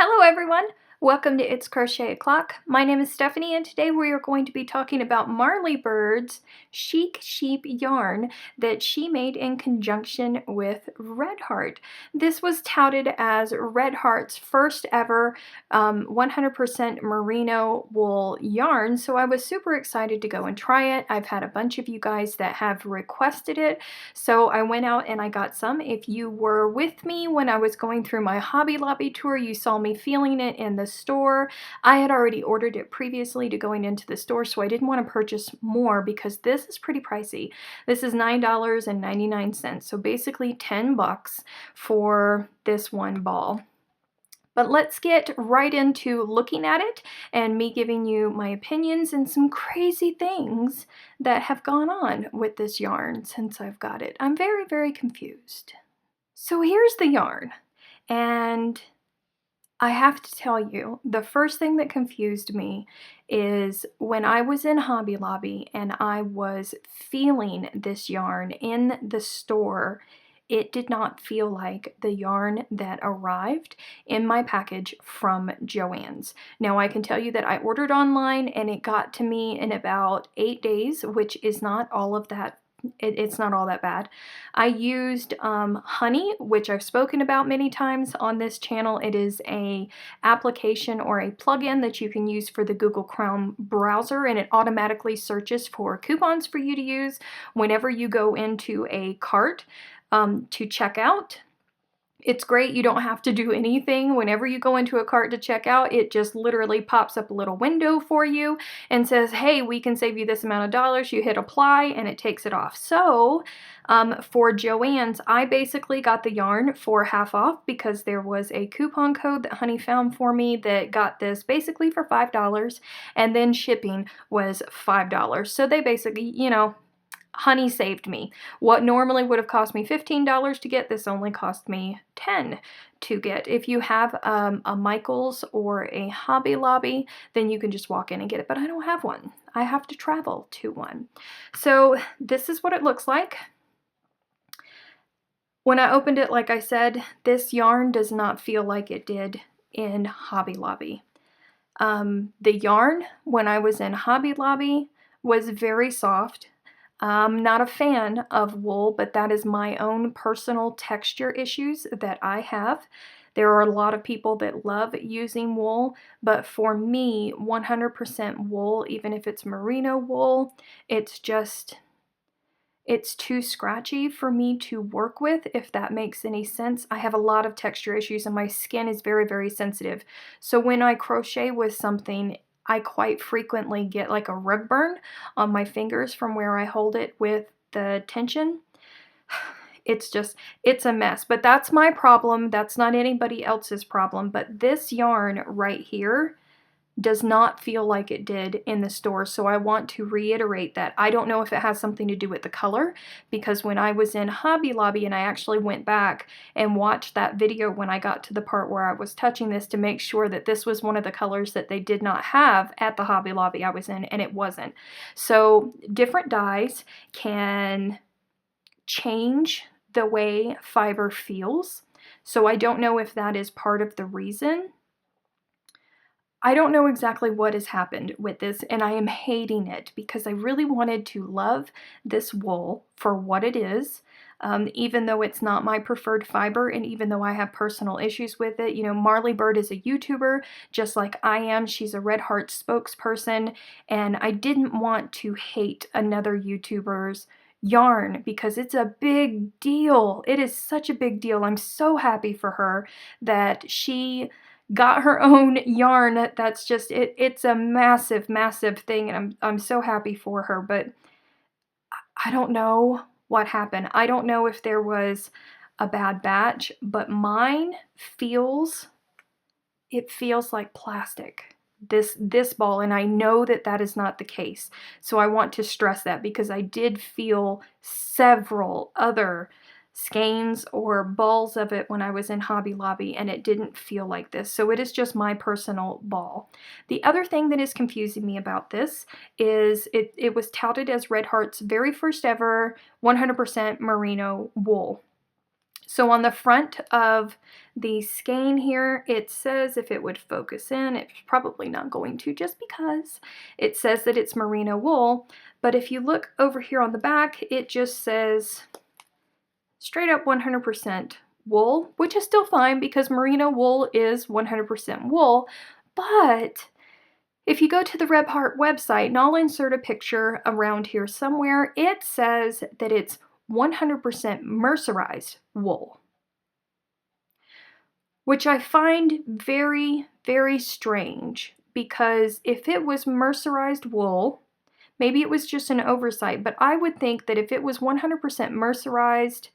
Hello everyone! Welcome to It's Crochet O'Clock. My name is Stephanie and today we are going to be talking about Marley Bird's Chic Sheep yarn that she made in conjunction with Red Heart. This was touted as Red Heart's first ever 100% merino wool yarn, so I was super excited to go and try it. I've had a bunch of you guys that have requested it, so I went out and I got some. If you were with me when I was going through my Hobby Lobby tour, you saw me feeling it in the store. I had already ordered it previously to going into the store, so I didn't want to purchase more because this is pretty pricey. This is $9.99, so basically 10 bucks for this one ball. But let's get right into looking at it and me giving you my opinions and some crazy things that have gone on with this yarn since I've got it. I'm very, very confused. So here's the yarn, and I have to tell you, the first thing that confused me is when I was in Hobby Lobby and I was feeling this yarn in the store, it did not feel like the yarn that arrived in my package from Joann's. Now I can tell you that I ordered online and it got to me in about 8 days, which is not all of that. It's not all that bad. I used Honey, which I've spoken about many times on this channel. It is a application or a plugin that you can use for the Google Chrome browser, and it automatically searches for coupons for you to use whenever you go into a cart to check out. It's great. You don't have to do anything. Whenever you go into a cart to check out, it just literally pops up a little window for you and says, hey, we can save you this amount of dollars. You hit apply and it takes it off. So for Joann's, I basically got the yarn for half off because there was a coupon code that Honey found for me that got this basically for $5, and then shipping was $5. So they basically, you know, Honey saved me. What normally would have cost me $15 to get, this only cost me $10 to get. If you have a Michael's or a Hobby Lobby, then you can just walk in and get it, but I don't have one. I have to travel to one. So this is what it looks like. When I opened it, like I said, this yarn does not feel like it did in Hobby Lobby. The yarn, when I was in Hobby Lobby, was very soft. I'm not a fan of wool, but that is my own personal texture issues that I have. There are a lot of people that love using wool, but for me, 100% wool, even if it's merino wool, it's too scratchy for me to work with, if that makes any sense. I have a lot of texture issues and my skin is very, very sensitive. So when I crochet with something, I quite frequently get like a rug burn on my fingers from where I hold it with the tension. It's a mess, but that's my problem. That's not anybody else's problem. But this yarn right here does not feel like it did in the store, so I want to reiterate that. I don't know if it has something to do with the color, because when I was in Hobby Lobby and I actually went back and watched that video when I got to the part where I was touching this to make sure that this was one of the colors that they did not have at the Hobby Lobby I was in, and it wasn't. So different dyes can change the way fiber feels, so I don't know if that is part of the reason. I don't know exactly what has happened with this, and I am hating it because I really wanted to love this wool for what it is, even though it's not my preferred fiber, and even though I have personal issues with it. You know, Marley Bird is a YouTuber, just like I am. She's a Red Heart spokesperson, and I didn't want to hate another YouTuber's yarn because it's a big deal. It is such a big deal. I'm so happy for her that she got her own yarn. That's just it's a massive, massive thing, and I'm so happy for her. But I don't know what happened. I don't know if there was a bad batch, but mine feels like plastic, this ball, and I know that that is not the case. So I want to stress that because I did feel several other skeins or balls of it when I was in Hobby Lobby, and it didn't feel like this. So it is just my personal ball. The other thing that is confusing me about this is it was touted as Red Heart's very first ever 100% merino wool. So on the front of the skein here, it says, if it would focus in, it's probably not going to just because it says that it's merino wool. But if you look over here on the back, it just says straight up 100% wool, which is still fine because merino wool is 100% wool. But if you go to the Red Heart website, and I'll insert a picture around here somewhere, it says that it's 100% mercerized wool, which I find very, very strange, because if it was mercerized wool, maybe it was just an oversight, but I would think that if it was 100% mercerized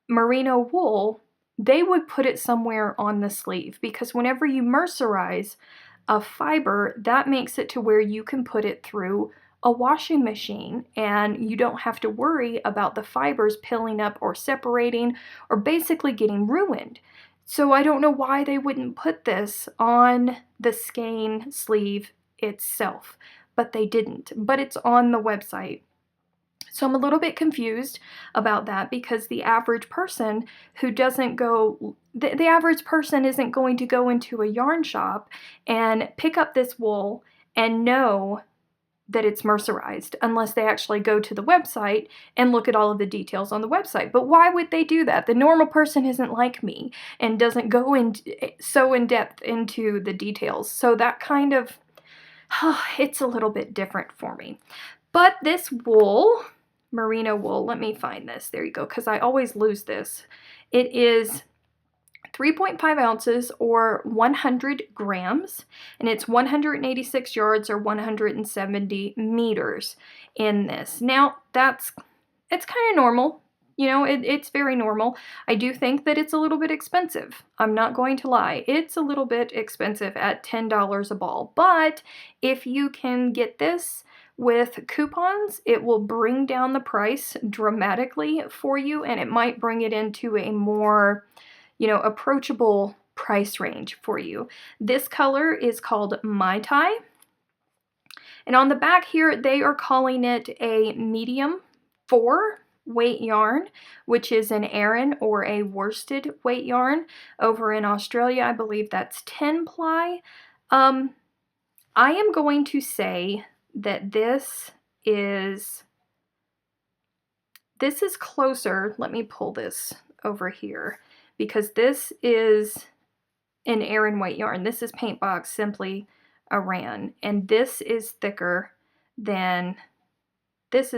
merino wool, they would put it somewhere on the sleeve, because whenever you mercerize a fiber, that makes it to where you can put it through a washing machine and you don't have to worry about the fibers pilling up or separating or basically getting ruined. So I don't know why they wouldn't put this on the skein sleeve itself, but they didn't. But it's on the website. So I'm a little bit confused about that, because the average person who doesn't go, the average person isn't going to go into a yarn shop and pick up this wool and know that it's mercerized unless they actually go to the website and look at all of the details on the website. But why would they do that? The normal person isn't like me and doesn't go in so in depth into the details. So that kind of, it's a little bit different for me. But this wool, merino wool, let me find this. There you go, because I always lose this. It is 3.5 ounces or 100 grams, and it's 186 yards or 170 meters in this. Now, it's kind of normal. You know, it's very normal. I do think that it's a little bit expensive. I'm not going to lie. It's a little bit expensive at $10 a ball. But if you can get this with coupons, it will bring down the price dramatically for you, and it might bring it into a more, you know, approachable price range for you. This color is called Mai Tai. And on the back here, they are calling it a medium 4 weight yarn, which is an Aran or a worsted weight yarn. Over in Australia, I believe that's 10 ply. I am going to say that this is closer. Let me pull this over here, because this is an Aran weight yarn. This is Paintbox Simply Aran, and this is thicker than this.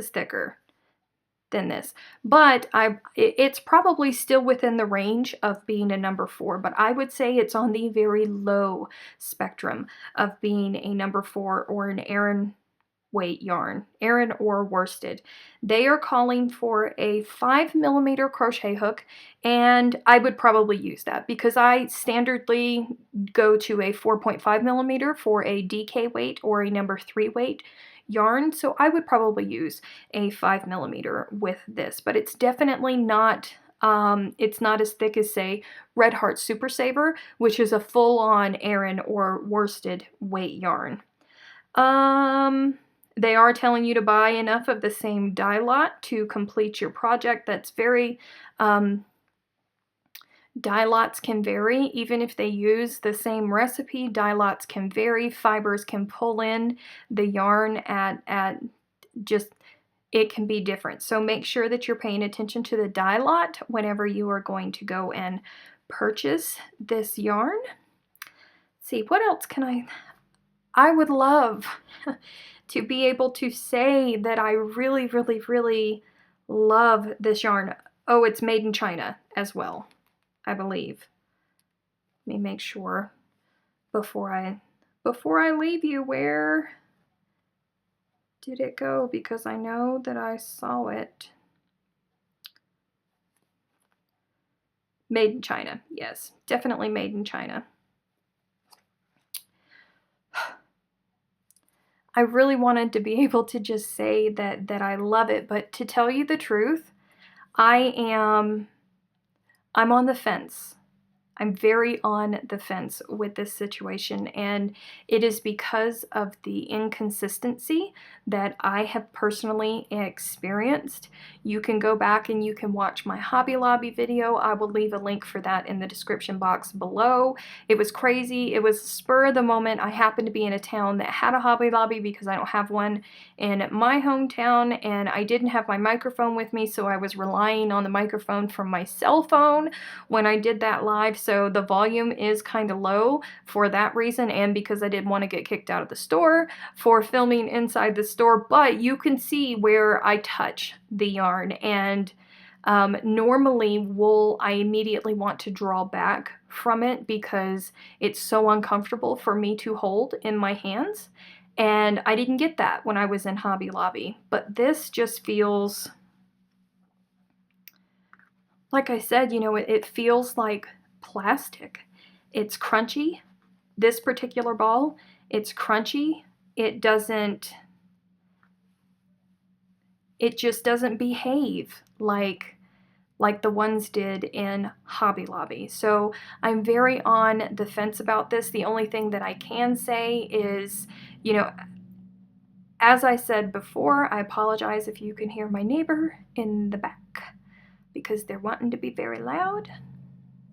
But it's probably still within the range of being a number 4, but I would say it's on the very low spectrum of being a number 4 or an Aran weight yarn, Aran or worsted. They are calling for a 5mm crochet hook, and I would probably use that because I standardly go to a 4.5mm for a DK weight or a number 3 weight yarn, so I would probably use a 5mm with this, but it's definitely not it's not as thick as, say, Red Heart Super Saver, which is a full-on Aran or worsted weight yarn. They are telling you to buy enough of the same dye lot to complete your project. That's very, dye lots can vary. Even if they use the same recipe, dye lots can vary. Fibers can pull in the yarn at just, it can be different. So make sure that you're paying attention to the dye lot whenever you are going to go and purchase this yarn. Let's see, what else can I would love to be able to say that I really, really, really love this yarn. Oh, it's made in China as well, I believe. Let me make sure before I leave you. Where did it go? Because I know that I saw it. Made in China. Yes, definitely made in China. I really wanted to be able to just say that I love it, but to tell you the truth, I'm on the fence I'm very on the fence with this situation, and it is because of the inconsistency that I have personally experienced. You can go back and you can watch my Hobby Lobby video. I will leave a link for that in the description box below. It was crazy. It was spur of the moment. I happened to be in a town that had a Hobby Lobby because I don't have one in my hometown, and I didn't have my microphone with me, so I was relying on the microphone from my cell phone when I did that live. So the volume is kind of low for that reason, and because I didn't want to get kicked out of the store for filming inside the store. But you can see where I touch the yarn, and normally wool, I immediately want to draw back from it because it's so uncomfortable for me to hold in my hands, and I didn't get that when I was in Hobby Lobby. But this just feels, like I said, you know, it feels like plastic. It's crunchy. This particular ball, it's crunchy. It just doesn't behave like the ones did in Hobby Lobby. So I'm very on the fence about this. The only thing that I can say is, you know, as I said before, I apologize if you can hear my neighbor in the back because they're wanting to be very loud.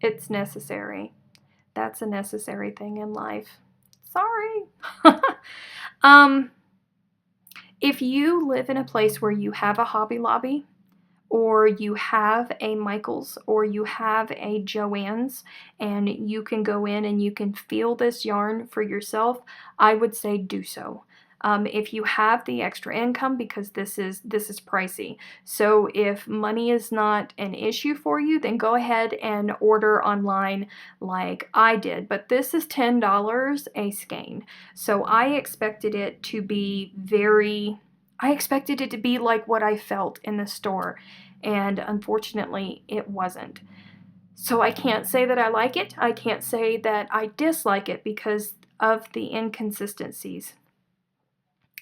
It's necessary. That's a necessary thing in life. Sorry. If you live in a place where you have a Hobby Lobby, or you have a Michaels, or you have a Joann's, and you can go in and you can feel this yarn for yourself, I would say do so. If you have the extra income, because this is pricey. So if money is not an issue for you, then go ahead and order online like I did. But this is $10 a skein. So I expected it to be like what I felt in the store, and unfortunately it wasn't. So I can't say that I like it. I can't say that I dislike it because of the inconsistencies.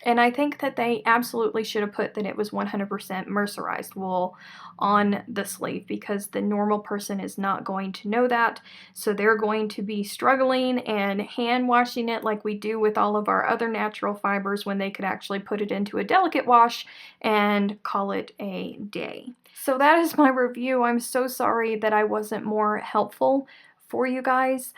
And I think that they absolutely should have put that it was 100% mercerized wool on the sleeve, because the normal person is not going to know that. So they're going to be struggling and hand washing it like we do with all of our other natural fibers, when they could actually put it into a delicate wash and call it a day. So that is my review. I'm so sorry that I wasn't more helpful for you guys.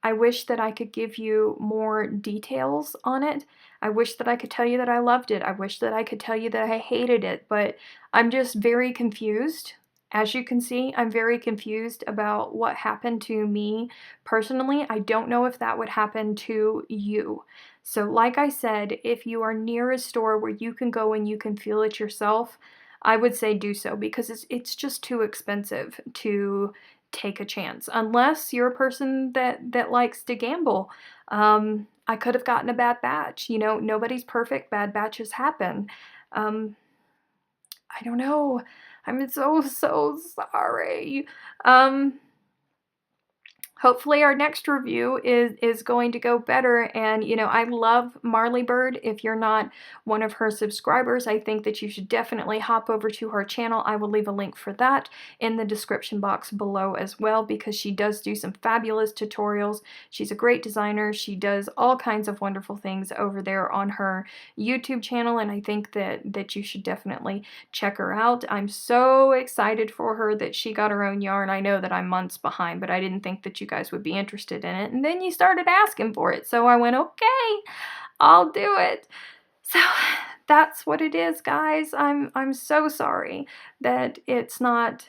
I wish that I could give you more details on it. I wish that I could tell you that I loved it. I wish that I could tell you that I hated it, but I'm just very confused. As you can see, I'm very confused about what happened to me personally. I don't know if that would happen to you. So like I said, if you are near a store where you can go and you can feel it yourself, I would say do so, because it's just too expensive to take a chance, unless you're a person that likes to gamble. I could have gotten a bad batch. You know, nobody's perfect. Bad batches happen. I don't know. I'm so sorry. Hopefully our next review is going to go better. And, you know, I love Marley Bird. If you're not one of her subscribers, I think that you should definitely hop over to her channel. I will leave a link for that in the description box below as well, because she does do some fabulous tutorials. She's a great designer. She does all kinds of wonderful things over there on her YouTube channel, and I think that you should definitely check her out. I'm so excited for her that she got her own yarn. I know that I'm months behind, but I didn't think that you guys would be interested in it, and then you started asking for it, so I went, okay, I'll do it. So that's what it is, guys. I'm so sorry that it's not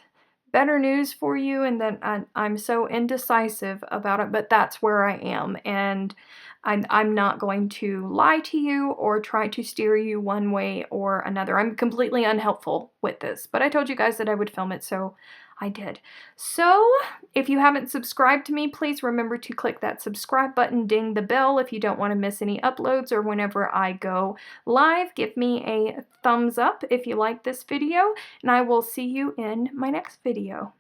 better news for you, and that I'm so indecisive about it, but that's where I am, and I'm not going to lie to you or try to steer you one way or another. I'm completely unhelpful with this, but I told you guys that I would film it, so I did. So if you haven't subscribed to me, please remember to click that subscribe button, ding the bell if you don't want to miss any uploads or whenever I go live. Give me a thumbs up if you like this video, and I will see you in my next video.